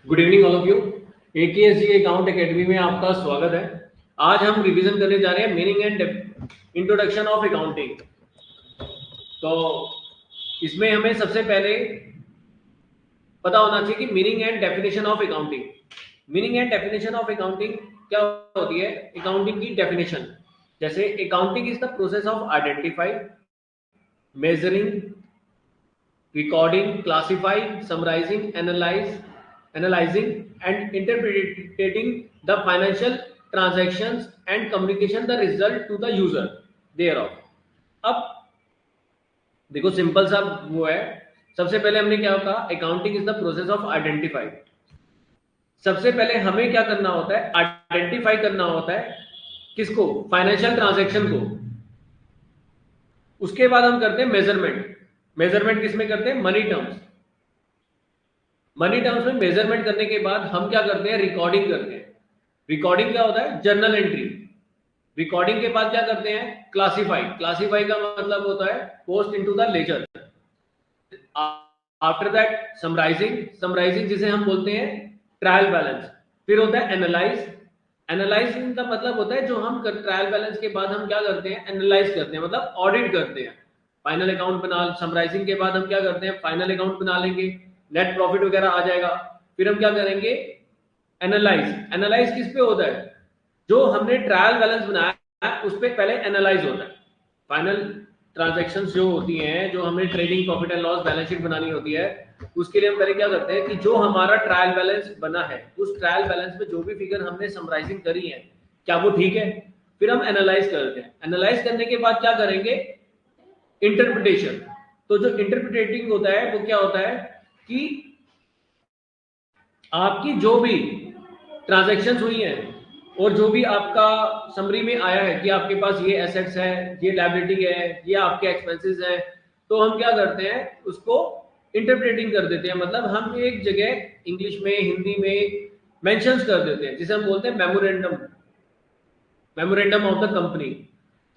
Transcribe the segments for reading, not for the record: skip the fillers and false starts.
Good evening all of you. AKSG account academy में आपका स्वागत है। आज हम रिवीजन करने जा रहे हैं meaning and introduction of accounting. तो इसमें हमें सबसे पहले पता होना चाहिए कि meaning and definition of accounting. Meaning and definition of accounting क्या होती है? अकाउंटिंग की डेफिनेशन, जैसे accounting is the process of identify, measuring, recording, classifying, summarizing, analyzing and interpreting the financial transactions and communication the result to the user thereof। अब देखो simple सा वो है। सबसे पहले हमने क्या कहा? Accounting is the process of identify. सबसे पहले हमें क्या करना होता है? आइडेंटिफाई करना होता है किसको? फाइनेंशियल ट्रांजैक्शन को। उसके बाद हम करते हैं मेजरमेंट। मेजरमेंट किसमें करते हैं? Money terms. मनी टर्म्स में मेजरमेंट करने के बाद हम क्या करते हैं? रिकॉर्डिंग करते हैं। रिकॉर्डिंग क्या होता है? Journal entry. रिकॉर्डिंग के बाद क्या करते हैं? क्लासीफाई। क्लासीफाई का मतलब होता है post into the ledger. After that summarising. Summarising जिसे हम बोलते हैं ट्रायल बैलेंस। फिर होता है एनालाइज। एनालाइजिंग का मतलब होता है जो हम ट्रायल बैलेंस के बाद हम क्या करते हैं? एनालाइज करते हैं, मतलब ऑडिट करते हैं। फाइनल अकाउंट बना, समराइजिंग के बाद हम क्या करते हैं? फाइनल अकाउंट बना लेंगे, नेट प्रॉफिट वगैरह आ जाएगा। फिर हम क्या करेंगे? एनालाइज। एनालाइज किस पे होता है? जो हमने ट्रायल बैलेंस बनाया है उस पर पहले एनालाइज होता है। फाइनल ट्रांजैक्शंस जो होती हैं, जो हमें trading profit and loss balance sheet बनानी होती है, उसके लिए हम पहले क्या करते हैं कि जो हमारा ट्रायल बैलेंस बना है उस ट्रायल बैलेंस में जो भी फिगर हमने समराइजिंग करी है क्या वो ठीक है? फिर हम एनालाइज करते हैं। एनालाइज करने के बाद क्या करेंगे? इंटरप्रिटेशन। तो जो इंटरप्रिटेटिंग होता है वो क्या होता है कि आपकी जो भी ट्रांजैक्शंस हुई हैं और जो भी आपका समरी में आया है कि आपके पास ये एसेट्स है, ये लायबिलिटी है, ये आपके एक्सपेंसेस हैं, तो हम क्या करते हैं? उसको इंटरप्रेटिंग कर देते हैं। मतलब हम एक जगह इंग्लिश में, हिंदी में मेंशंस कर देते हैं, जिसे हम बोलते हैं memorandum. Memorandum of the company.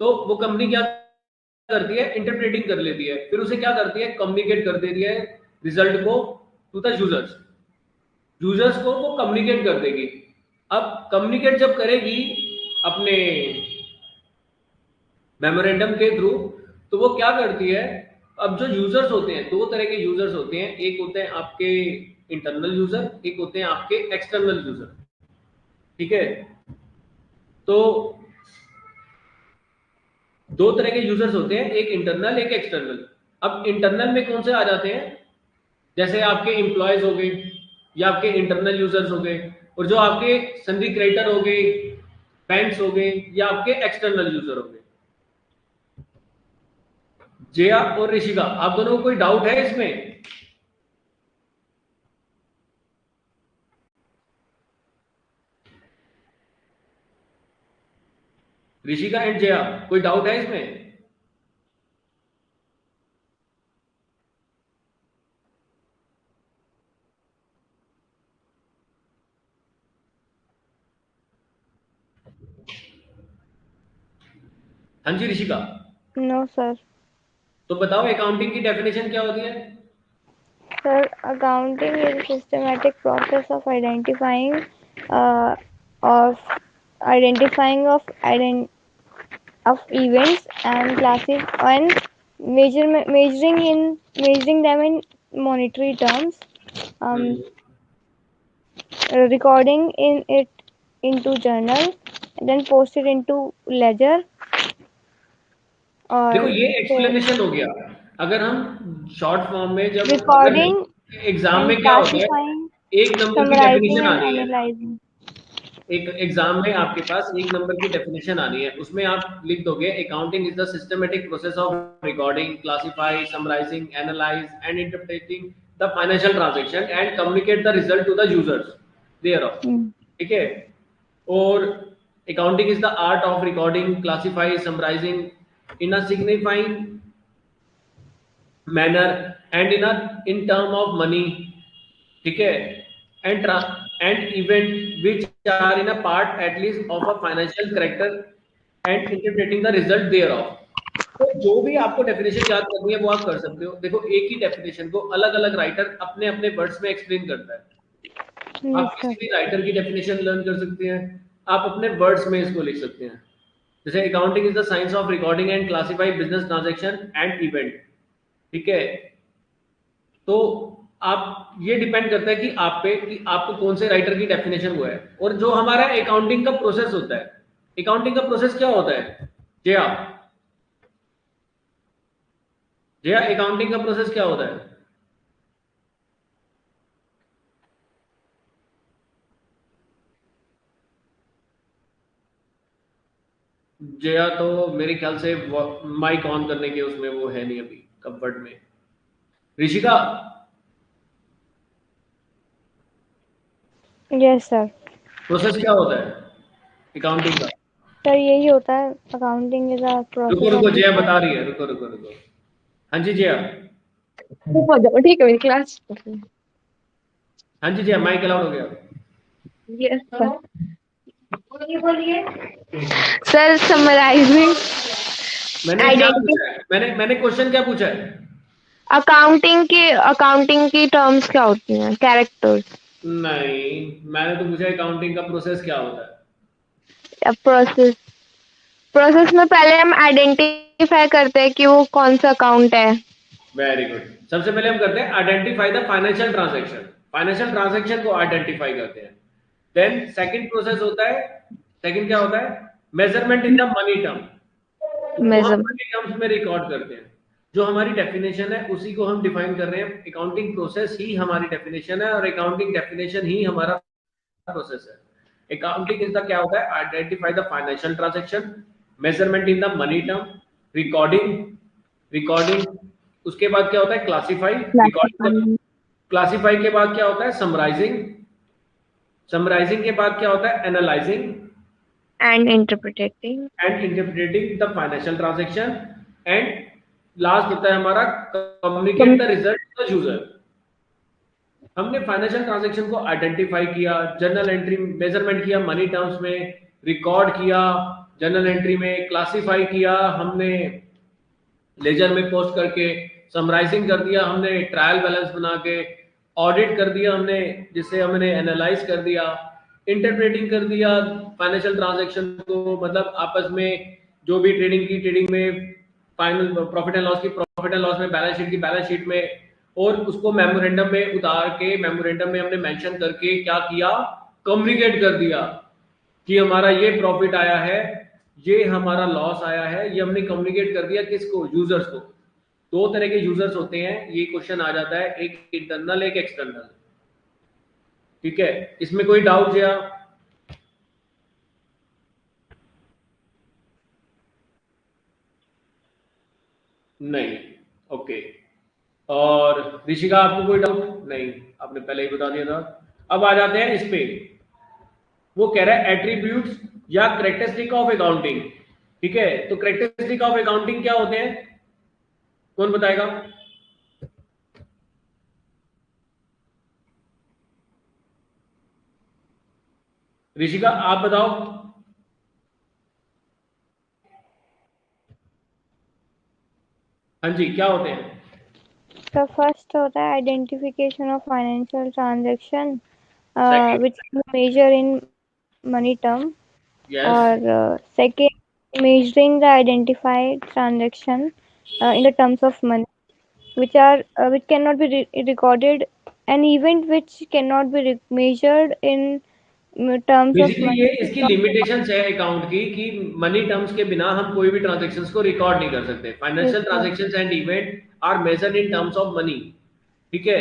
तो वो कंपनी क्या करती है? इंटरप्रेटिंग कर लेती है, फिर उसे क्या करती है? कम्युनिकेट कर देती है रिजल्ट को टू द यूजर्स। यूजर्स को वो कम्युनिकेट कर देगी। अब कम्युनिकेट जब करेगी अपने मेमोरेंडम के थ्रू, तो वो क्या करती है? अब जो यूजर्स होते हैं, दो तरह के यूजर्स होते हैं। एक होते हैं आपके इंटरनल यूजर, एक होते हैं आपके एक्सटर्नल यूजर। ठीक है? तो दो तरह के यूजर्स होते हैं, एक इंटरनल एक एक्सटर्नल। अब इंटरनल में कौन से आ जाते हैं? जैसे आपके एम्प्लॉयज हो गए, या आपके इंटरनल यूजर्स हो गए, और जो आपके सन्डी क्रेडिटर हो गए, बैंक्स हो गए, या आपके एक्सटर्नल यूजर हो गए। जया और ऋषिका, आप दोनों को कोई डाउट है इसमें? ऋषिका एंड जया, कोई डाउट है इसमें? हाँ जी ऋषिका। No, sir. तो बताओ अकाउंटिंग की डेफिनेशन क्या होती है? Sir, accounting is a systematic process of uh, of identifying of events and classes and measuring them in monetary terms, um, recording in it into journal, and then post it into ledger देखो or ये say explanation हो गया। अगर हम short form में, जब अगर recording exam में and क्या होता है, classifying, एक नंबर की summarizing डेफिनेशन and आनी है। analyzing. एक एग्जाम में आपके पास एक नंबर की डेफिनेशन आनी है, उसमें आप लिख दोगे accounting is the systematic process of recording, classify, summarising, analyse and interpreting the financial transaction and communicate the result to the users thereof. Hmm. ठीक है? और accounting is the art of recording, classify, summarising in a signifying manner and in term of money. ठीक है? and event which are in a part at least of a financial character and interpreting the result thereof। तो जो भी आपको definition याद करनी है वो आप कर सकते हो। देखो एक ही डेफिनेशन को अलग अलग राइटर अपने अपने वर्ड्स में एक्सप्लेन करता है। आप किसी भी राइटर की डेफिनेशन लर्न कर सकते हैं, आप अपने वर्ड्स में इसको लिख सकते हैं। जैसे accounting is the science of recording and classify business transaction and event. ठीक है, तो आप ये डिपेंड करता है कि आप पे कि आपको कौन से राइटर की डेफिनेशन वो है। और जो हमारा अकाउंटिंग का प्रोसेस होता है, अकाउंटिंग का प्रोसेस क्या होता है जया? जया, अकाउंटिंग का प्रोसेस क्या होता है? जया तो मेरे ख्याल से माइक ऑन करने के उसमें वो है नहीं अभी कंफर्ट में। ऋषिका? Yes sir. प्रोसेस क्या होता है अकाउंटिंग का? सर यही होता है, अकाउंटिंग इज अ रुको प्रोसेस रुको, ऑफ जया बता रही है, रुको रुको रुको। हाँ जी जया। हो जाओ, ठीक है, मेरी क्लास। हाँ जी जया, माइक अलाउड हो गया। Yes sir. सर समराइजिंग मैंने क्या आइडेंटिटी, पूछा है? मैंने क्वेश्चन क्या पूछा है? अकाउंटिंग की टर्म्स क्या होती हैं, कैरेक्टर्स नहीं, मैंने तो पूछा अकाउंटिंग का प्रोसेस क्या होता है। या प्रोसेस। प्रोसेस में पहले हम आइडेंटिफाई करते हैं कि वो कौन सा अकाउंट है। Very good. सबसे पहले हम करते हैं identify the financial transaction. Financial transaction को आइडेंटिफाई करते हैं। देन सेकंड प्रोसेस होता है, सेकंड क्या होता है? Measurement in the money term. उसको हम मेजरमेंट मनी टर्म्स में रिकॉर्ड करते हैं। जो हमारी डेफिनेशन है उसी को हम डिफाइन कर रहे हैं। अकाउंटिंग प्रोसेस ही हमारी डेफिनेशन है और अकाउंटिंग डेफिनेशन ही हमारा प्रोसेस है। अकाउंटिंग इज द क्या होता है? Identify the financial transaction, measurement in the money term, recording, recording. उसके बाद क्या होता है? Classify, recording. क्लासिफाई के बाद क्या होता है? समराइजिंग। समराइजिंग के बाद क्या होता है? Analysing and interpretating. And interpreting the financial transaction. And last होता है हमारा communicate the result to the user. हमने फाइनेंशियल ट्रांजैक्शन को आइडेंटिफाई किया, जर्नल एंट्री मेजरमेंट किया, मनी टर्म्स में रिकॉर्ड किया, जर्नल एंट्री में क्लासिफाई किया, हमने लेजर में पोस्ट करके समराइजिंग कर दिया, हमने ट्रायल बैलेंस बना के ऑडिट कर दिया, हमने जिससे हमने एनालाइज कर दिया, इंटरप्रेटिंग कर दिया फाइनेंशियल ट्रांजैक्शन को। मतलब आपस में जो भी ट्रेडिंग की, ट्रेडिंग में फाइनल प्रॉफिट एंड लॉस की, प्रॉफिट एंड लॉस में, बैलेंस शीट की, बैलेंस शीट में, और उसको मेमोरेंडम में उतार के, मेमोरेंडम में हमने मेंशन करके क्या किया? कम्युनिकेट कर दिया कि हमारा ये प्रॉफिट आया है, ये हमारा लॉस आया है। ये हमने कम्युनिकेट कर दिया किसको? यूजर्स को। दो तरह के यूजर्स होते हैं, ये क्वेश्चन आ जाता है, एक इंटरनल एक एक्सटर्नल। ठीक है, इसमें कोई डाउट या? नहीं, ओके। और ऋषिका आपको कोई डाउट? नहीं, आपने पहले ही बता दिया था। अब आ जाते हैं इस पे। वो कह रहा है एट्रीब्यूट्स या करेक्टरिस्टिक ऑफ अकाउंटिंग। ठीक है, तो करेक्टरिस्टिक ऑफ अकाउंटिंग क्या होते हैं? कौन बताएगा? ऋषिका आप बताओ। हाँ जी, क्या होते हैं? The first होता है identification of financial transaction second? which we measure in money term, yes. or second measuring the identified transaction in the terms of money, which cannot be recorded, an event which cannot be measured in terms of basically money ये is इसकी not limitations है account की कि money terms के बिना हम कोई भी ट्रांजैक्शंस को रिकॉर्ड नहीं कर सकते। Financial recorded. Transactions and event are measured in terms of money. ठीक है,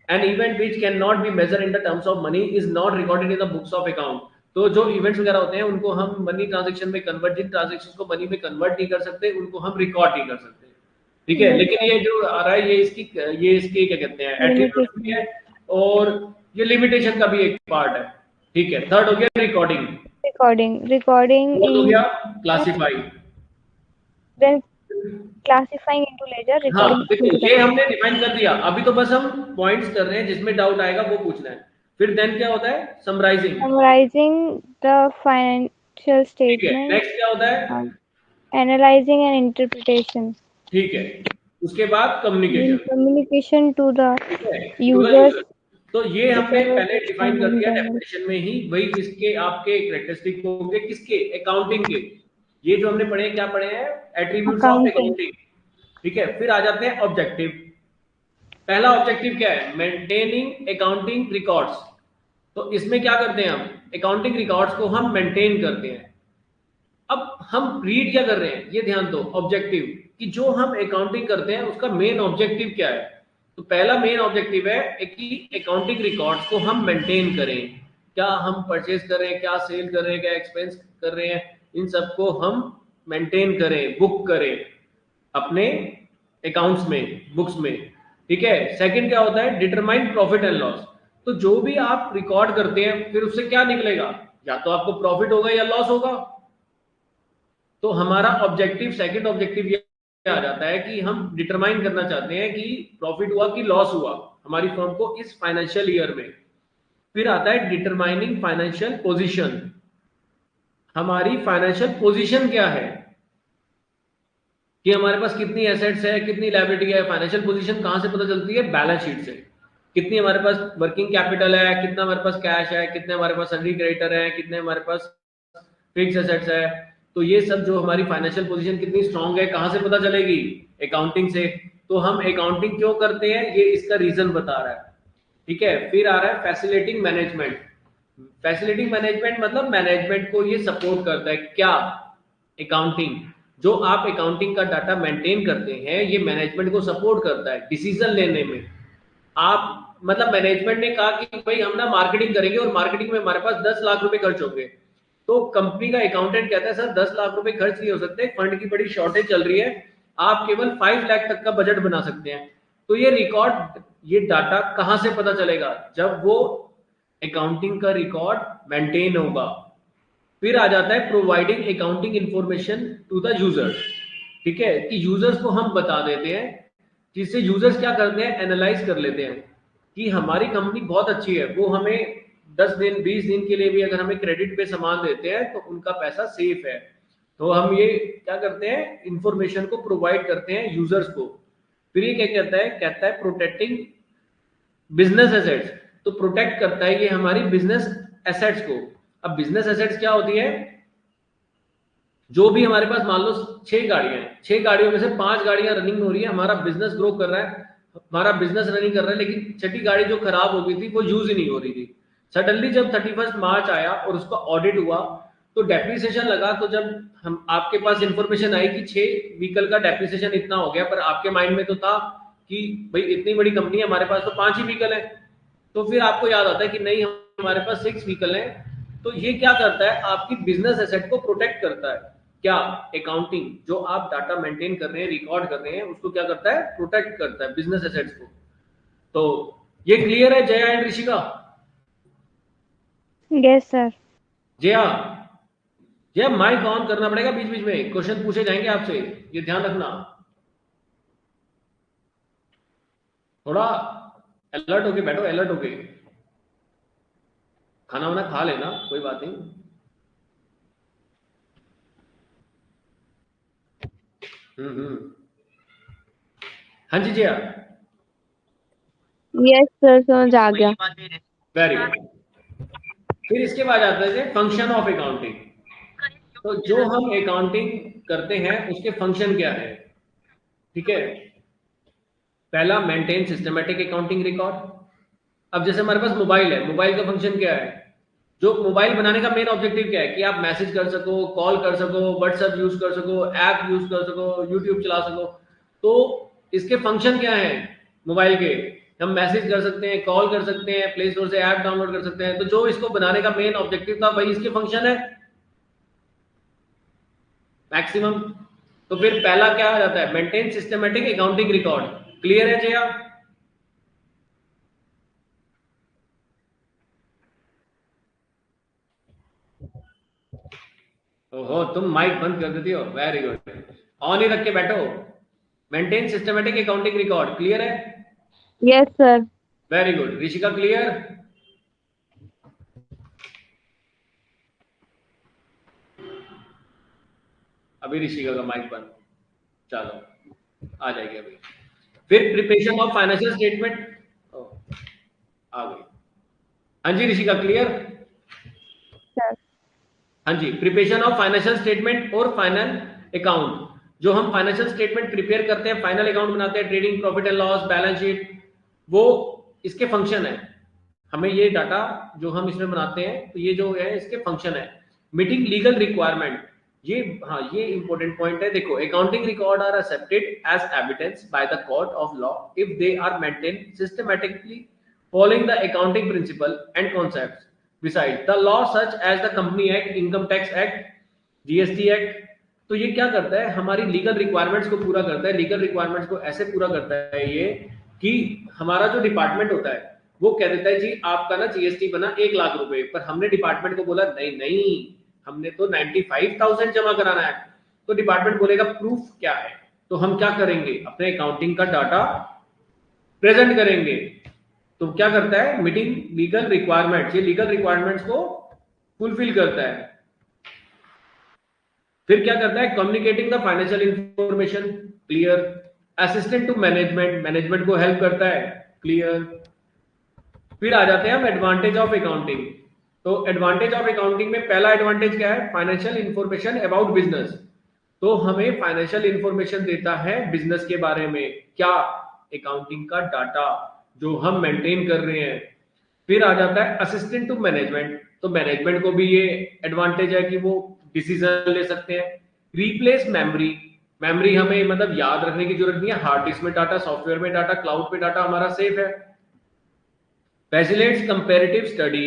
an event which can not be measured in the terms of money is not recorded in the books of account. तो जो events वगैरह होते हैं उनको हम money transaction में कन्वर्ट, जिन ट्रांजैक्शंस को मनी में कन्वर्ट नहीं कर सकते उनको हम रिकॉर्ड नहीं कर सकते। ठीक है, Yes, लेकिन ये जो आ रहा है ये इसकी क्या कहते हैं, एट्रीब्यूट भी limitation. है और ये लिमिटेशन का भी एक पार्ट है। ठीक है, थर्ड हो गया रिकॉर्डिंग, Recording फोर्थ हो in गया classify. then classifying into ledger, हाँ recording देखो, into the ये हमने डिफाइन कर दिया, अभी तो बस हम पॉइंट्स कर रहे हैं, जिसमें डाउट आएगा वो पूछना है। फिर देन क्या होता है? समराइजिंग। summarizing the financial ठीक है, statement, नेक्स्ट क्या होता है? analyzing and interpretation, ठीक है, उसके बाद then communication. communication to the ठीक है, टू द users यूजर। तो ये हमने पहले डिफाइन कर दिया डेफिनेशन में ही, वही जिसके आपके कैरेक्टरिस्टिक होंगे, किसके, अकाउंटिंग के। ये जो हमने पढ़े क्या पढ़े हैं, एट्रीब्यूट्स ऑफ अकाउंटिंग। ठीक है, फिर आ जाते हैं ऑब्जेक्टिव। पहला ऑब्जेक्टिव क्या है, मेंटेनिंग अकाउंटिंग रिकॉर्ड्स। तो इसमें क्या करते हैं हम, अकाउंटिंग रिकॉर्ड्स को हम मेंटेन करते हैं। अब हम रीड क्या कर रहे हैं, ये ध्यान दो, ऑब्जेक्टिव, कि जो हम अकाउंटिंग करते हैं उसका मेन ऑब्जेक्टिव क्या है। तो पहला मेन ऑब्जेक्टिव है कि अकाउंटिंग रिकॉर्ड्स को हम मेंटेन करें। क्या हम परचेज कर रहे हैं, क्या सेल कर रहे हैं, क्या एक्सपेंस कर रहे हैं, इन सबको हम मेंटेन करें, बुक करें अपने अकाउंट्स में, बुक्स में। ठीक है, सेकंड क्या होता है, डिटरमाइन प्रॉफिट एंड लॉस। तो जो भी आप रिकॉर्ड करते हैं फिर उससे क्या निकलेगा, या तो आपको प्रॉफिट होगा या लॉस होगा। तो हमारा ऑब्जेक्टिव, सेकंड ऑब्जेक्टिव ये आ जाता है कि हम डिटरमाइन करना चाहते हैं कि प्रॉफिट हुआ कि लॉस हुआ हमारी फर्म को इस फाइनेंशियल ईयर में। फिर आता है डिटरमाइनिंग फाइनेंशियल पोजीशन। हमारी फाइनेंशियल पोजीशन क्या है, कि हमारे पास कितनी एसेट्स है, कितनी लायबिलिटी है। फाइनेंशियल पोजीशन कहां से पता चलती है, बैलेंस शीट से। कितनी हमारे पास वर्किंग कैपिटल है, कितना हमारे पास कैश है, कितने हमारे पास सन्डी क्रेडिटर है, कितने हमारे पास फिक्स एसेट्स है। तो ये सब जो हमारी फाइनेंशियल पोजीशन कितनी स्ट्रांग है कहां से पता चलेगी, अकाउंटिंग से। तो हम अकाउंटिंग क्यों करते हैं, ये इसका रीजन बता रहा है। ठीक है, फिर आ रहा है फैसिलिटिंग मैनेजमेंट। फैसिलिटिंग मैनेजमेंट मतलब मैनेजमेंट को ये सपोर्ट करता है, क्या, अकाउंटिंग। जो आप अकाउंटिंग का डाटा मेंटेन करते हैं ये मैनेजमेंट को सपोर्ट करता है डिसीजन लेने में। आप मतलब मैनेजमेंट ने कहा कि भाई हम ना मार्केटिंग करेंगे और मार्केटिंग में हमारे पास 10 लाख रुपए खर्च होंगे। तो कंपनी का अकाउंटेंट कहता है सर 10 लाख रुपए खर्च नहीं हो सकते, फंड की बड़ी शॉर्टेज चल रही है, आप केवल 5 लाख तक का बजट बना सकते हैं। तो ये रिकॉर्ड, ये डाटा कहां से पता चलेगा, जब वो अकाउंटिंग का रिकॉर्ड मेंटेन होगा। फिर आ जाता है providing accounting information to the users. ठीक है, कि यूजर्स को हम बता देते हैं, जिससे यूजर्स क्या करते हैं, एनालाइज कर लेते हैं कि हमारी कंपनी बहुत अच्छी है, वो हमें 10 दिन 20 दिन के लिए भी अगर हमें क्रेडिट पे सामान देते हैं तो उनका पैसा सेफ है। तो हम ये क्या करते हैं, इंफॉर्मेशन को प्रोवाइड करते हैं यूजर्स को। फिर ये क्या कहता है प्रोटेक्टिंग बिजनेस एसेट्स। तो प्रोटेक्ट करता है ये हमारी बिजनेस एसेट्स को। अब बिजनेस एसेट्स क्या होती है, जो भी हमारे पास मान लो 6 गाड़ियां हैं, 6 गाड़ियों में से 5 गाड़ियां रनिंग हो रही है, हमारा बिजनेस ग्रो कर रहा है, हमारा बिजनेस रनिंग कर रहा है, लेकिन छठी गाड़ी जो खराब हो गई थी वो यूज ही नहीं हो रही थी। सडनली जब 31 मार्च आया और उसका ऑडिट हुआ तो डेप्रिसिएशन लगा। तो जब हम आपके पास इंफॉर्मेशन आई कि 6 व्हीकल का डेप्रिसिएशन इतना हो गया, पर आपके माइंड में तो था कि भाई इतनी बड़ी कंपनी है, हमारे पास तो 5 ही व्हीकल है। तो फिर आपको याद आता है कि नहीं हमारे पास 6 व्हीकल है। तो ये क्या करता है, आपकी बिजनेस एसेट को प्रोटेक्ट करता है। क्या, अकाउंटिंग, जो आप डाटा मेंटेन कर रहे हैं, रिकॉर्ड कर रहे हैं, उसको क्या करता है, प्रोटेक्ट करता है बिजनेस एसेट्स को। तो ये क्लियर है Jaya and Rishika? Yes sir. Jaya, Jaya mic on करना पड़ेगा, बीच बीच में क्वेश्चन पूछे जाएंगे आपसे, ये ध्यान रखना। थोड़ा अलर्ट होके बैठो, अलर्ट होके। खाना वाना खा लेना, कोई बात नहीं। हाँ जी जया। यस सर, समझ आ गया। Very good. फिर इसके बाद आता है फंक्शन ऑफ अकाउंटिंग। तो जो हम अकाउंटिंग करते हैं उसके फंक्शन क्या है। ठीक है, पहला मेंटेन सिस्टमेटिक अकाउंटिंग रिकॉर्ड। अब जैसे हमारे पास मोबाइल है, मोबाइल का फंक्शन क्या है, जो मोबाइल बनाने का मेन ऑब्जेक्टिव क्या है, कि आप मैसेज कर सको, कॉल कर सको, व्हाट्सएप यूज कर सको, ऐप यूज कर सको, यूट्यूब चला सको। तो इसके फंक्शन क्या है मोबाइल के, हम मैसेज कर सकते हैं, कॉल कर सकते हैं, प्ले स्टोर से ऐप डाउनलोड कर सकते हैं। तो जो इसको बनाने का मेन ऑब्जेक्टिव था वही इसके फंक्शन है मैक्सिमम। तो फिर पहला क्या आ जाता है, maintain systematic accounting record. Clear है जया? ओहो, तुम माइक बंद कर देती हो, वेरी गुड। ऑन ही रख के बैठो। Maintain systematic accounting record, clear है? Yes sir. Very good. Rishika clear? अभी ऋषिका का माइक बंद, चलो आ जाएगी अभी। फिर प्रिपरेशन ऑफ फाइनेंशियल स्टेटमेंट। आ गई। हाँ जी ऋषिका, क्लियर? Sir. हाँ जी, प्रिपरेशन ऑफ फाइनेंशियल स्टेटमेंट और फाइनल अकाउंट। जो हम फाइनेंशियल स्टेटमेंट प्रिपेयर करते हैं, फाइनल अकाउंट बनाते हैं, trading profit and loss, balance sheet, वो इसके फंक्शन है। हमें ये डाटा जो हम इसमें बनाते हैं, तो ये जो है इसके फंक्शन है। मीटिंग लीगल रिक्वायरमेंट, ये हाँ ये इंपॉर्टेंट पॉइंट है। देखो, accounting record are accepted as evidence by the court of law if they are maintain systematically following the accounting principle and concepts. Besides, the law such as the Company Act, Income Tax Act, GST Act, तो ये क्या करता है, हमारी legal requirements को पूरा करता है। लीगल रिक्वायरमेंट्स को ऐसे पूरा करता है ये कि हमारा जो डिपार्टमेंट होता है वो कह देता है जी आपका ना जीएसटी बना 1 लाख रुपए, पर हमने डिपार्टमेंट को बोला नहीं नहीं, हमने तो 95,000 जमा कराना है। तो डिपार्टमेंट बोलेगा प्रूफ क्या है, तो हम क्या करेंगे, अपने अकाउंटिंग का डाटा प्रेजेंट करेंगे। तो क्या करता है, मीटिंग लीगल रिक्वायरमेंट्स, ये लीगल रिक्वायरमेंट्स को फुलफिल करता है। फिर क्या करता है, communicating the financial information, clear. Assistant to management, management को हेल्प करता है, क्लियर। फिर आ जाते हैं हम एडवांटेज ऑफ अकाउंटिंग। तो एडवांटेज ऑफ अकाउंटिंग में पहला एडवांटेज क्या है, फाइनेंशियल इंफॉर्मेशन अबाउट बिजनेस। तो हमें फाइनेंशियल इंफॉर्मेशन देता है बिजनेस के बारे में, क्या, अकाउंटिंग का डाटा जो हम मेंटेन कर रहे हैं। फिर आ जाता है असिस्टेंट टू मैनेजमेंट, तो मैनेजमेंट को भी ये एडवांटेज है कि वो डिसीजन ले सकते हैं। रिप्लेस मेमोरी, मेमोरी हमें मतलब याद रखने की जरूरत नहीं है, हार्ड डिस्क में डाटा, सॉफ्टवेयर में डाटा, क्लाउड पे डाटा हमारा सेफ है। फैसिलिटेट्स कंपैरेटिव स्टडी,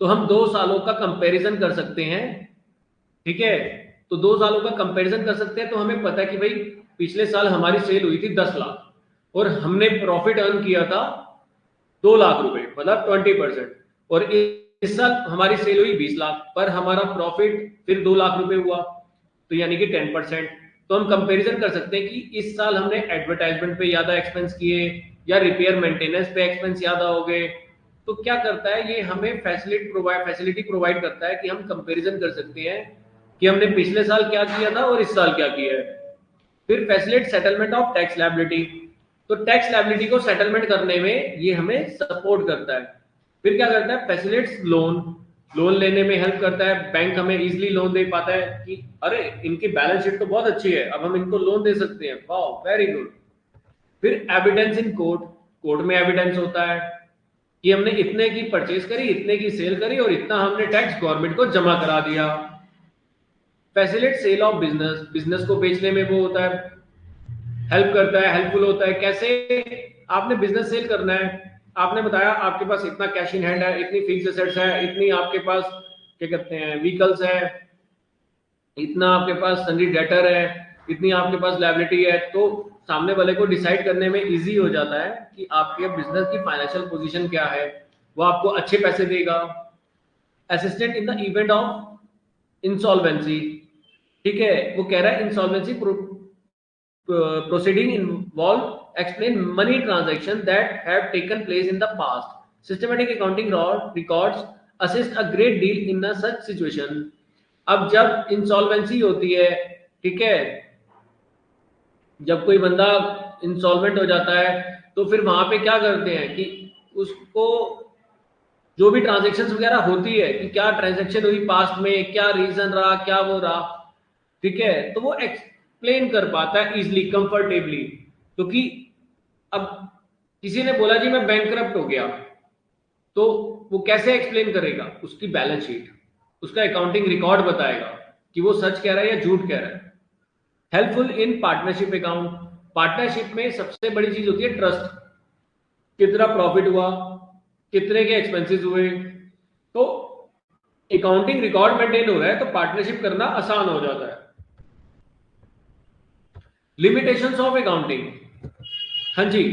तो हम 2 सालों का कंपैरिजन कर सकते हैं, ठीक है। तो 2 सालों का कंपैरिजन कर सकते हैं, तो हमें पता है कि भाई पिछले साल हमारी सेल हुई थी 10 लाख और हमने प्रॉफिट अर्न किया था 2 लाख रुपए, मतलब 20%। और इस साल हमारी सेल हुई 20 लाख, पर हमारा प्रॉफिट फिर 2 लाख रुपए हुआ, तो यानी कि 10%। तो हम कंपैरिजन कर सकते हैं कि इस साल हमने एडवर्टाइजमेंट पे ज्यादा एक्सपेंस किए या रिपेयर मेंटेनेंस पे एक्सपेंस ज्यादा हो गए। तो क्या करता है ये, हमें फैसिलिटी प्रोवाइड करता है कि हम कंपैरिजन कर सकते हैं कि हमने पिछले साल क्या किया था और इस साल क्या किया है। फिर facilitate settlement of tax liability, तो टैक्स लायबिलिटी को सेटलमेंट करने में ये हमें सपोर्ट करता है। फिर क्या करता है, फैसिलिटेट्स लोन, लोन लेने में हेल्प करता है। बैंक हमें इजीली लोन दे पाता है कि अरे इनकी बैलेंस शीट तो बहुत अच्छी है, अब हम इनको लोन दे सकते हैं, वाओ वेरी गुड। फिर एविडेंस इन कोर्ट, कोर्ट में एविडेंस होता है कि हमने इतने की परचेज करी, इतने की सेल करी और इतना हमने टैक्स गवर्नमेंट को जमा करा दिया। Facilitate sale of business, business को बेचने में वो होता है, हेल्प करता है, हेल्पफुल होता है। कैसे, आपने बिजनेस सेल करना है, आपने बताया आपके पास इतना कैश इन हैंड है, इतनी फिक्स्ड एसेट्स है, इतनी आपके पास क्या कहते हैं व्हीकल्स है, इतना आपके पास सन्डी डेटर है, इतनी आपके पास लायबिलिटी है। तो सामने वाले को डिसाइड करने में इजी हो जाता है कि आपके बिजनेस की फाइनेंशियल पोजीशन क्या है, वो आपको अच्छे पैसे देगा। Assistant in the event of insolvency, ठीक है, वो कह रहा है insolvency proceeding involve explain money transaction that have taken place in the past. Systematic accounting records assist a great deal in a such situation. अब जब इंसॉल्वेंसी होती है, ठीक है, जब कोई बंदा इंसॉल्वेंट हो जाता है तो फिर वहां पे क्या करते हैं कि उसको जो भी ट्रांजेक्शन वगैरह होती है कि क्या ट्रांजेक्शन हुई पास्ट में, क्या रीजन रहा, क्या वो रहा, ठीक है, तो वो एक्सप्लेन कर पाता है इजिली, कंफर्टेबली। क्योंकि अब किसी ने बोला जी मैं बैंकरप्ट हो गया, तो वो कैसे एक्सप्लेन करेगा, उसकी बैलेंस शीट, उसका अकाउंटिंग रिकॉर्ड बताएगा कि वो सच कह रहा है या झूठ कह रहा है। Helpful in partnership account, partnership में सबसे बड़ी चीज होती है ट्रस्ट, कितना प्रॉफिट हुआ, कितने के एक्सपेंसेस हुए। तो अकाउंटिंग रिकॉर्ड मेंटेन हो रहा है तो पार्टनरशिप करना आसान हो जाता है। लिमिटेशंस ऑफ अकाउंटिंग, हाँ जी,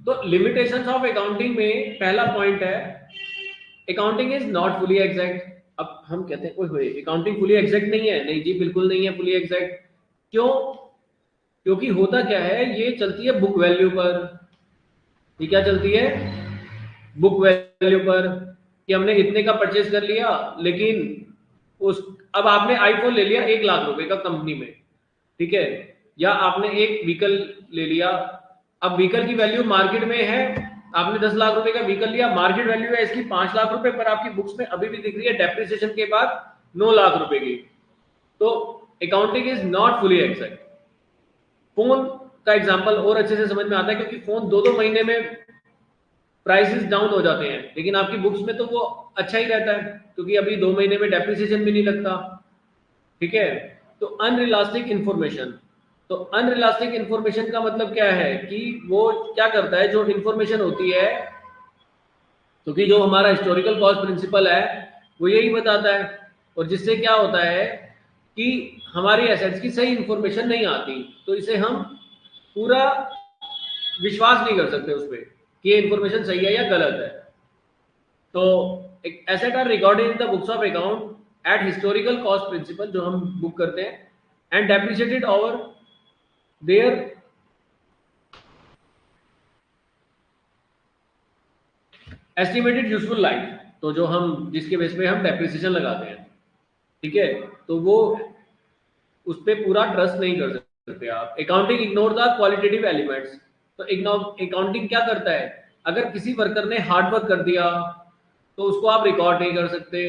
तो लिमिटेशंस ऑफ अकाउंटिंग में पहला पॉइंट है accounting is not fully exact. अब हम कहते हैं ओए अकाउंटिंग फुली एग्जैक्ट नहीं है, नहीं जी बिल्कुल नहीं है फुली एग्जैक्ट। क्यों, क्योंकि होता क्या है, ये चलती है बुक वैल्यू पर। ये क्या चलती है, बुक वैल्यू पर, कि हमने इतने का परचेज कर लिया, लेकिन उस अब आपने आईफोन ले लिया 1 लाख रुपए का कंपनी में, ठीक है, या आपने एक व्हीकल ले लिया, अब व्हीकल की वैल्यू मार्केट में है आपने 10 लाख रुपए का व्हीकल लिया, मार्केट वैल्यू है इसकी 5 लाख रुपए, पर आपकी बुक्स में अभी भी दिख रही है डेप्रिसिएशन के बाद 9 लाख रुपए की। तो accounting is not fully exact. Phone का एग्जांपल और अच्छे से समझ में आता है, क्योंकि फोन 2-2 महीने में प्राइसेस डाउन हो जाते हैं, लेकिन आपकी बुक्स में तो वो अच्छा ही रहता है, क्योंकि अभी 2 महीने में डेप्रिसिएशन भी नहीं लगता। ठीक है, तो अनरियलिस्टिक इंफॉर्मेशन। तो अनरियलिस्टिक इंफॉर्मेशन का मतलब क्या है कि वो क्या करता है, जो इंफॉर्मेशन होती है, क्योंकि जो हमारा हिस्टोरिकल कॉस्ट प्रिंसिपल है वो यही बताता है, और जिससे क्या होता है कि हमारी एसेट्स की सही इंफॉर्मेशन नहीं आती, तो इसे हम पूरा विश्वास नहीं कर सकते उस पर कि ये इंफॉर्मेशन सही है या गलत है। तो एक asset are recorded in the books of account at historical cost principle, जो हम बुक करते हैं, and depreciated over their estimated useful life. तो जो हम जिसके बेस पे हम डेप्रिसिएशन लगाते हैं, ठीक है, तो वो उस पर पूरा ट्रस्ट नहीं कर सकते आप। Accounting ignore the qualitative elements. तो अकाउंटिंग क्या करता है, अगर किसी वर्कर ने हार्ड वर्क कर दिया तो उसको आप रिकॉर्ड नहीं कर सकते।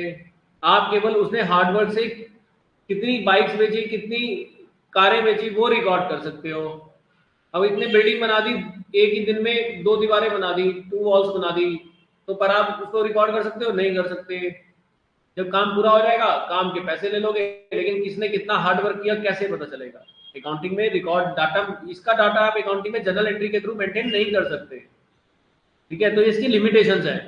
आप केवल उसने हार्ड वर्क से कितनी बाइक्स बेची, कितनी कारें बेची, वो रिकॉर्ड कर सकते हो। अब इतने बिल्डिंग बना दी, एक ही दिन में 2 दीवारें बना दी, 2 वॉल्स बना दी, तो पर आप उसको रिकॉर्ड कर सकते हो? नहीं कर सकते। जब काम पूरा हो जाएगा, काम के पैसे ले लोगे, लेकिन किसने कितना हार्ड वर्क किया कैसे पता चलेगा? अकाउंटिंग में रिकॉर्ड डाटा, इसका डाटा आप अकाउंटिंग में जनरल एंट्री के थ्रू मेंटेन नहीं कर सकते। ठीक है, तो इसकी लिमिटेशंस है।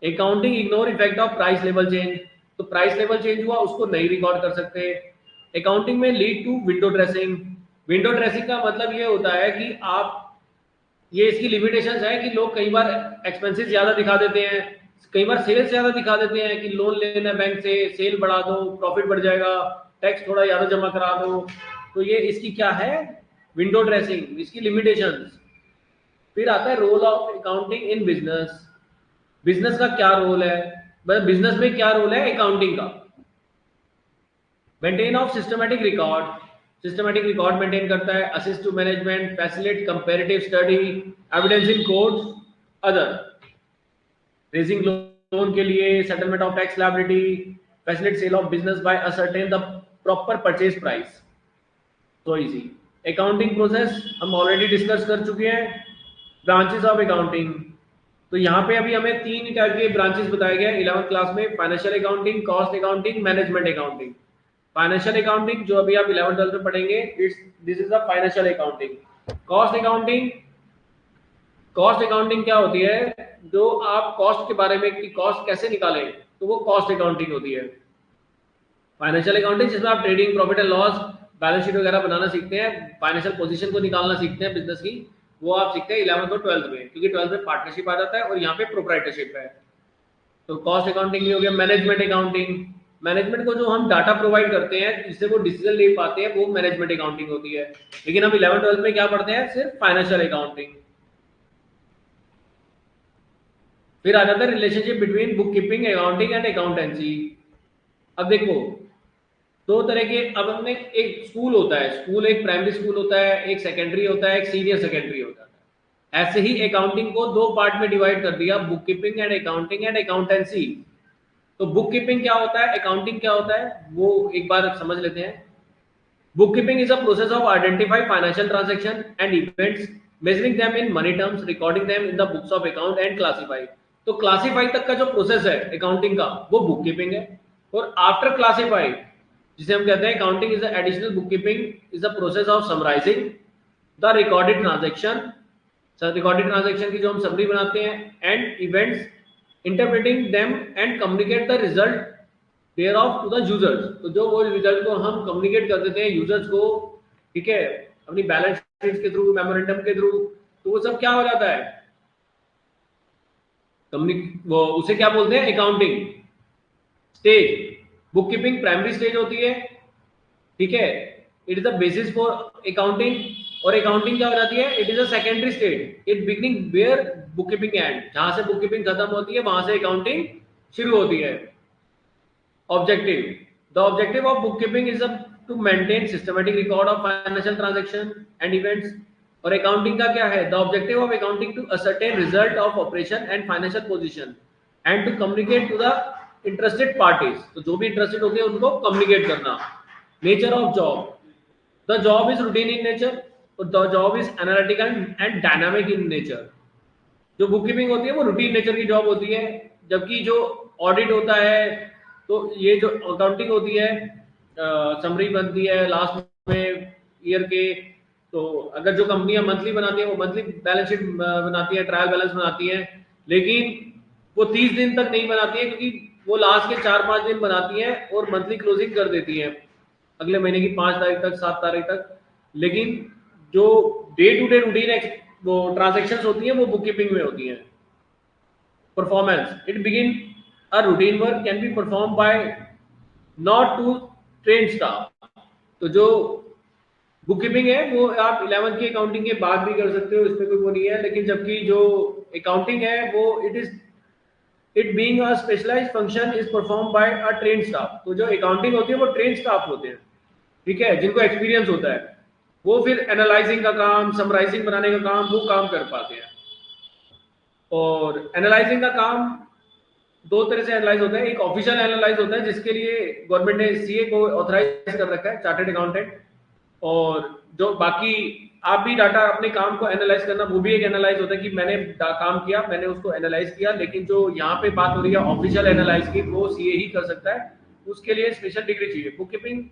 Accounting ignore effect of price level change. तो प्राइस लेवल चेंज हुआ उसको नहीं रिकॉर्ड कर सकते। अकाउंटिंग में lead to window dressing. Window dressing का मतलब ये होता है कि आप, ये इसकी लिमिटेशंस है कि लोग कई बार एक्सपेंसेस ज्यादा दिखा देते हैं, कई बार सेल्स ज्यादा दिखा देते हैं कि लोन लेना है बैंक से, सेल बढ़ा दो, प्रॉफिट बढ़ जाएगा, टैक्स थोड़ा ज्यादा जमा करा दो। तो ये इसकी क्या है, विंडो ड्रेसिंग, इसकी लिमिटेशंस। फिर आता है role of accounting in business. Business का क्या रोल है, बिजनेस में क्या रोल है अकाउंटिंग का? Maintain of systematic record. Systematic record maintain करता है, assist to management, facilitate comparative study, evidence in courts, other, raising loan के लिए, settlement of tax liability, facilitate sale of business by ascertain the proper purchase price. तो easy. Accounting process हम already discuss कर चुके हैं। Branches of accounting, तो यहाँ पे अभी हमें 3 टाइप के ब्रांचेस बताए गए 11th क्लास में, financial accounting, cost accounting, management accounting. Financial accounting जो अभी आप 11th-12th में पढ़ेंगे, this is the financial accounting. Cost accounting, cost accounting क्या होती है, जो आप कॉस्ट के बारे में कि कॉस्ट कैसे निकालें, तो वो कॉस्ट अकाउंटिंग होती है। फाइनेंशियल अकाउंटिंग जिसमें आप trading, profit and loss, balance sheet वगैरह बनाना सीखते हैं, फाइनेंशियल पोजीशन को निकालना सीखते हैं बिजनेस की, वो आप सीखते हैं 11th और 12th में, क्योंकि 12th में पार्टनरशिप आ जाता है और यहाँ पे प्रोप्राइटरशिप है। तो कॉस्ट अकाउंटिंग भी हो गया। मैनेजमेंट अकाउंटिंग, मैनेजमेंट को जो हम डाटा प्रोवाइड करते हैं जिससे वो डिसीजन ले पाते हैं, वो मैनेजमेंट अकाउंटिंग होती है। लेकिन हम 11th-12th में क्या पढ़ते हैं, सिर्फ फाइनेंशियल अकाउंटिंग। फिर आ जाता है relationship between book keeping, accounting and accountancy. अब देखो 2 तरह के, अब हमने, एक स्कूल होता है, स्कूल एक प्राइमरी स्कूल होता है, एक सेकेंडरी होता है, एक सीनियर सेकेंडरी होता है। ऐसे ही अकाउंटिंग को 2 पार्ट में डिवाइड कर दिया, book keeping and accounting and accountancy. तो बुक कीपिंग क्या होता है, अकाउंटिंग क्या होता है, वो एक बार समझ लेते हैं। Book keeping is a process of identify financial transaction and events, measuring them in money terms, recording them in the books of account and classify. तो क्लासिफाई तक का जो प्रोसेस है अकाउंटिंग का, वो बुक कीपिंग है। और आफ्टर क्लासिफाई, जिसे हम कहते हैं accounting is additional book keeping, is the process of summarising the recorded transaction, recorded transaction की जो हम समरी बनाते हैं, and events, interpreting them and communicate the result thereof to the users. तो जो वो रिजल्ट को हम कम्युनिकेट कर देते हैं यूजर्स को, ठीक है, अपनी बैलेंस शीट के थ्रू, मेमोरेंडम के थ्रू, तो वो सब क्या हो जाता है, वो उसे क्या बोलते हैं, accounting stage. Book keeping primary stage होती है, ठीक है, it is the basis for accounting. और अकाउंटिंग क्या हो जाती है, it is a secondary stage, it beginning where book keeping end, जहां से बुक कीपिंग खत्म होती है वहां से अकाउंटिंग शुरू होती है। Objective, the objective of book keeping is to maintain systematic record of financial transaction and events, और अकाउंटिंग का क्या है, the objective of accounting to ascertain result of operation and financial position and to communicate to the interested parties, तो जो भी interested होते हैं उनको कम्युनिकेट करना। Nature of job, the job is routine in nature, the job is analytical and dynamic in nature. जो book keeping होती है वो रूटीन नेचर की जॉब होती है, जबकि जो ऑडिट होता है, तो ये जो अकाउंटिंग होती है, समरी बनती है लास्ट में ईयर के, तो अगर जो कंपनियां मंथली बनाती है वो मंथली बैलेंस शीट बनाती है, ट्रायल बैलेंस बनाती है, लेकिन वो 30 दिन तक नहीं बनाती है, क्योंकि वो लास्ट के 4-5 दिन बनाती है और मंथली क्लोजिंग कर देती है अगले महीने की 5 तारीख तक, 7 तारीख तक। लेकिन जो डे टू डे रूटीन वो ट्रांजेक्शन्स होती हैं वो बुक कीपिंग में होती हैं। Performance, it begin a routine work can be perform by not to train staff. तो जो बुक कीपिंग है वो आप 11th की अकाउंटिंग के बाद भी कर सकते हो, इसमें कोई वो नहीं है, लेकिन जबकि जो अकाउंटिंग है वो it being a specialised function is perform by a train staff. तो जो अकाउंटिंग होती है वो ट्रेन स्टाफ होते हैं, ठीक है, जिनको एक्सपीरियंस होता है, वो फिर एनालाइजिंग का काम, समराइजिंग बनाने का काम, वो काम कर पाते हैं। और एनालाइजिंग का काम दो तरह से एनालाइज होता है, एक ऑफिशियल एनालाइज होता है जिसके लिए गवर्नमेंट ने सीए को ऑथराइज कर रखा है, चार्टर्ड अकाउंटेंट, और जो बाकी आप भी डाटा अपने काम को एनालाइज करना, वो भी एक एनालाइज होता है कि मैंने काम किया, मैंने उसको एनालाइज किया। लेकिन जो यहाँ पे बात हो रही है ऑफिशियल एनालाइज की, वो सीए ही कर सकता है, उसके लिए स्पेशल डिग्री चाहिए। Book keeping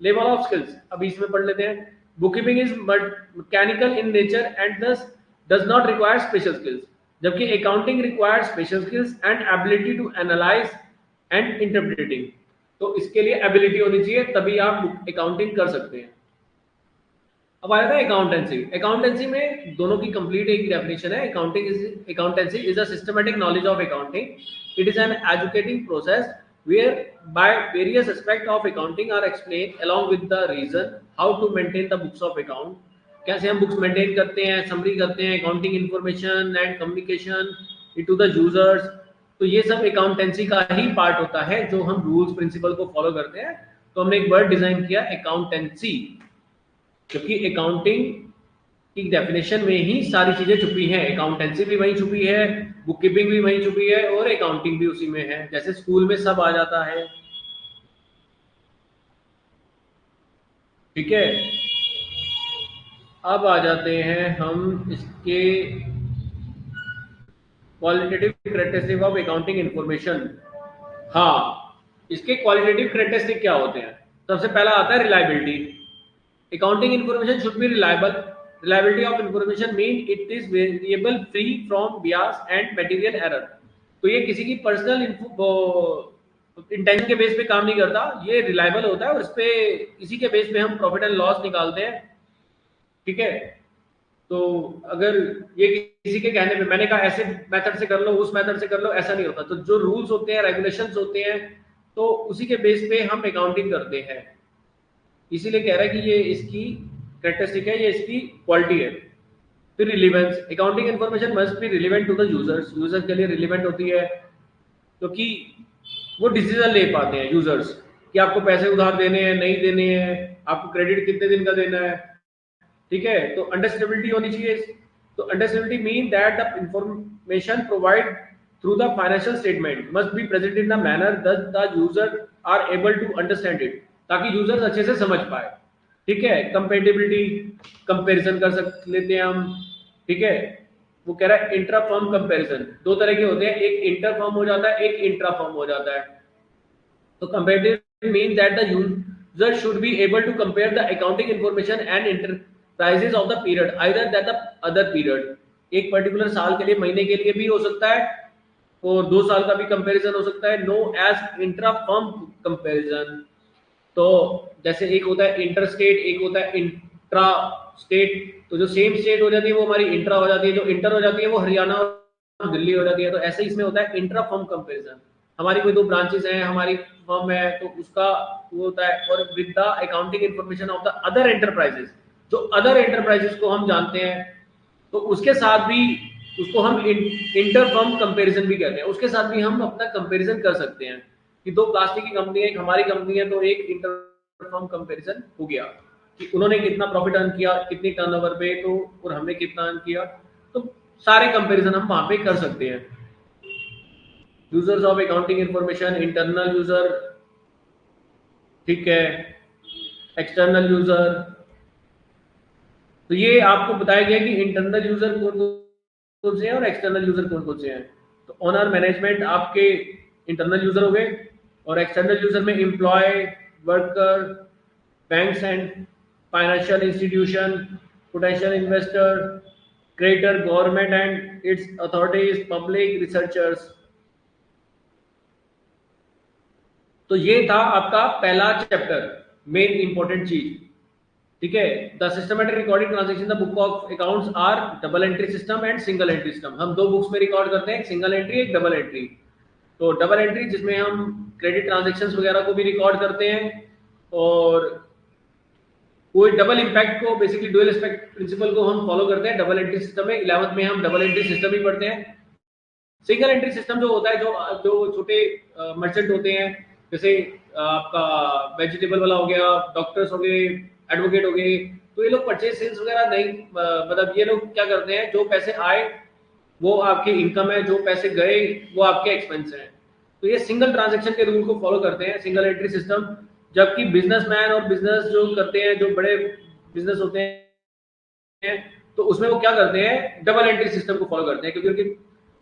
level of skills, अभी इसमें पढ़ लेते हैं। Book keeping is mechanical in nature and this does not require special skills, जबकि accounting require special skills and ability to analyse and interpreting. तो इसके लिए एबिलिटी होनी चाहिए, तभी आप अकाउंटिंग कर सकते हैं। अब आएगा अकाउंटेंसी। अकाउंटेंसी में दोनों की कंप्लीट एक डेफिनेशन है। Accountancy is a systematic knowledge of accounting, it is an educating process where by various aspects of accounting are explained along with the reason how to maintain the books of account। कैसे हम books maintain करते हैं, summary करते हैं, accounting information and communication to the users. तो ये सब accountancy का ही पार्ट होता है, जो हम रूल्स प्रिंसिपल को फॉलो करते हैं। तो हमने एक वर्ड डिजाइन किया अकाउंटेंसी, क्योंकि अकाउंटिंग की डेफिनेशन में ही सारी चीजें छुपी हैं। अकाउंटेंसी भी वहीं छुपी है, बुक कीपिंग भी वहीं छुपी है, और अकाउंटिंग भी उसी में है, जैसे स्कूल में सब आ जाता है, ठीक है। अब आ जाते हैं हम इसके qualitative characteristic of accounting information. हाँ, इसके क्वालिटेटिव कैरेक्टरिस्टिक क्या होते हैं? सबसे पहला आता है reliability. Accounting information should be reliable. Reliability of information mean it is variable, free from Beas and material error. तो ये किसी की पर्सनल इंटेंशन के बेस पे काम नहीं करता, ये रिलायबल होता है, और इस पे इसी के बेस पे हम प्रॉफिट एंड लॉस निकालते हैं, ठीक है। तो अगर ये किसी के कहने पे मैंने कहा ऐसे मेथड से कर लो, उस मेथड से कर लो, ऐसा नहीं होता। तो जो रूल्स होते हैं, रेगुलेशंस होते हैं, तो उसी के बेस पे हम अकाउंटिंग करते हैं। इसीलिए कह रहा है कि ये इसकी कैरेक्टरिस्टिक है, ये इसकी क्वालिटी है। फिर relevance, accounting information must be relevant to the users. Users के लिए रिलेवेंट होती है, क्योंकि वो डिसीजन ले पाते हैं यूजर्स कि आपको पैसे उधार देने हैं, नहीं देने हैं, आपको क्रेडिट कितने दिन का देना है, ठीक है। तो अंडरस्टैंडेबिलिटी होनी चाहिए। तो understandability mean that the information provide through the financial statement must be present in the manner that the user are able to understand it, ताकि यूजर्स अच्छे से समझ पाए, ठीक है। कंपेटिबिलिटी, कंपैरिजन कर लेते हैं हम, ठीक है। वो कह रहा है इंट्रा फर्म कंपैरिजन, दो तरह के होते हैं, एक इंटर फर्म हो जाता है, एक इंट्रा फर्म हो जाता है। तो compatibility mean that the user should be able to compare the accounting information and enterprises of the period either that the other period. एक पर्टिकुलर साल के लिए, महीने के लिए भी हो सकता है, और 2 साल का भी कंपैरिजन हो सकता है, known as intra firm comparison. तो जैसे एक होता है इंटर स्टेट, एक होता है इंट्रा स्टेट। तो जो सेम स्टेट हो जाती है वो हमारी इंट्रा हो जाती है, जो इंटर हो जाती है वो हरियाणा और दिल्ली हो जाती है। तो ऐसे इसमें होता है इंट्रा फर्म कंपैरिजन। हमारी कोई 2 ब्रांचेस हैं, हमारी फर्म है, तो उसका वो होता है। और with the accounting information of the other enterprises, जो अदर एंटरप्राइजेस को हम जानते हैं, तो उसके साथ भी उसको हम इंटर फर्म कंपैरिजन भी कहते हैं, उसके साथ भी हम अपना कंपैरिजन कर सकते हैं कि 2 प्लास्टिक की कंपनी है, एक हमारी कंपनी है, तो एक इंटर फर्म कंपैरिजन हो गया, कि उन्होंने कितना प्रॉफिट अर्न किया, कितनी टर्नओवर पे, तो और हमने कितना अर्न किया, तो सारे कंपैरिजन हम वहां पे कर सकते हैं। Users of accounting information, internal user, ठीक है, एक्सटर्नल यूजर। तो ये आपको बताया गया कि इंटरनल यूजर कौन कौन से हैं और एक्सटर्नल यूजर कौन कौन से हैं। तो ओनर मैनेजमेंट आपके इंटरनल यूजर हो गए, और एक्सटर्नल यूजर में employ, worker, banks and financial institution, potential investor, creditor, government and its authorities, public, researchers. तो ये था आपका पहला चैप्टर, मेन इंपॉर्टेंट चीज, ठीक है। The systematic recording transaction the book of accounts are double entry system and single entry system. हम दो बुक्स में रिकॉर्ड करते हैं, एक सिंगल एंट्री, एक डबल एंट्री। तो डबल एंट्री जिसमें हम क्रेडिट ट्रांजेक्शन्स वगैरह को भी रिकॉर्ड करते हैं, और कोई डबल इम्पैक्ट को, बेसिकली डुअल इम्पैक्ट प्रिंसिपल को हम फॉलो करते हैं डबल एंट्री सिस्टम में। 11th में हम डबल एंट्री सिस्टम ही पढ़ते हैं। सिंगल एंट्री सिस्टम जो होता है, जो छोटे मर्चेंट होते हैं, जैसे आपका वेजिटेबल वाला हो गया, डॉक्टर्स हो गए, एडवोकेट हो गए, तो ये लोग परचेज सेल्स वगैरह नहीं, मतलब ये लोग क्या करते हैं, जो पैसे आए वो आपकी इनकम है, जो पैसे गए वो आपके एक्सपेंस हैं। तो ये सिंगल ट्रांजैक्शन के रूल को फॉलो करते हैं, सिंगल एंट्री सिस्टम। जबकि बिजनेसमैन और बिजनेस जो करते हैं, जो बड़े बिजनेस होते हैं, तो उसमें वो क्या करते हैं, डबल एंट्री सिस्टम को फॉलो करते हैं, क्योंकि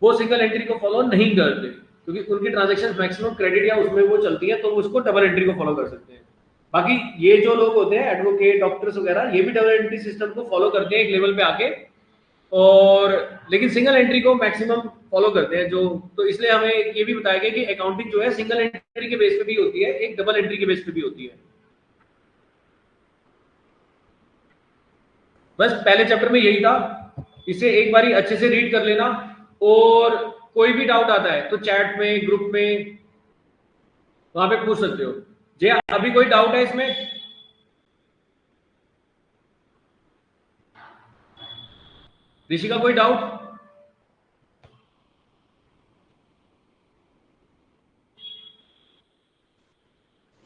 वो सिंगल एंट्री को फॉलो नहीं करते, क्योंकि उनकी ट्रांजैक्शन मैक्सिमम क्रेडिट या उसमें वो चलती है, तो उसको डबल एंट्री को फॉलो कर सकते हैं। बाकी ये जो लोग होते हैं, एडवोकेट, डॉक्टर्स वगैरह, ये भी डबल एंट्री सिस्टम को फॉलो करते हैं एक लेवल पे आके, और लेकिन सिंगल एंट्री को मैक्सिमम फॉलो करते हैं। जो तो इसलिए हमें ये भी बताया गया कि अकाउंटिंग जो है सिंगल एंट्री के बेस पे भी होती है, एक डबल एंट्री के बेस पे भी होती है। बस पहले चैप्टर में यही था, इसे एक बारी अच्छे से रीड कर लेना, और कोई भी डाउट आता है तो चैट में, ग्रुप में, वहां पे पूछ सकते हो। जे अभी कोई डाउट है इसमें? ऋषिका कोई doubt?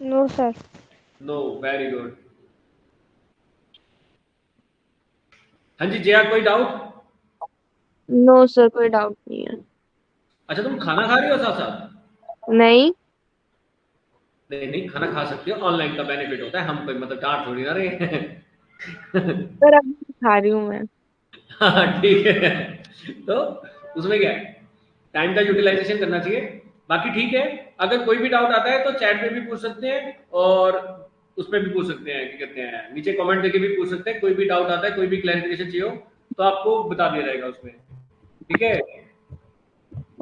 No, sir. No, very good. हाँ जी जया, कोई डाउट? नो सर, कोई डाउट नहीं है। अच्छा, तुम खाना खा रही हो साथ साथ? नहीं नहीं नहीं, खाना खा सकते हो, ऑनलाइन का बेनिफिट होता है, हम कोई मतलब डांट थोड़ी ना रहे हैं। सर, अभी खा रही हूँ मैं। हाँ ठीक है, तो उसमें क्या है, टाइम का यूटिलाइजेशन करना चाहिए। बाकी ठीक है, अगर कोई भी डाउट आता है तो चैट में भी पूछ सकते हैं, और उसमें भी पूछ सकते हैं, क्या कहते हैं, नीचे कमेंट देके भी पूछ सकते हैं। कोई भी डाउट आता है, कोई भी क्लैरिफिकेशन चाहिए हो, तो आपको बता दिया जाएगा उसमें, ठीक है।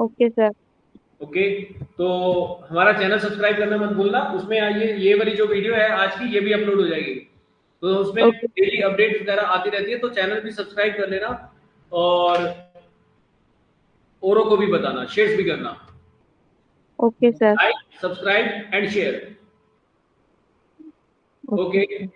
Okay sir. ओके, तो हमारा चैनल सब्सक्राइब करना मत भूलना। उसमें ये वाली जो वीडियो है आज की, ये भी अपलोड हो जाएगी, तो उसमें ओके डेली अपडेट वगैरह आती रहती है, तो चैनल भी सब्सक्राइब कर लेना, और औरों को भी बताना, शेयर भी करना। Okay sir. Like, subscribe and share. Okay. Okay.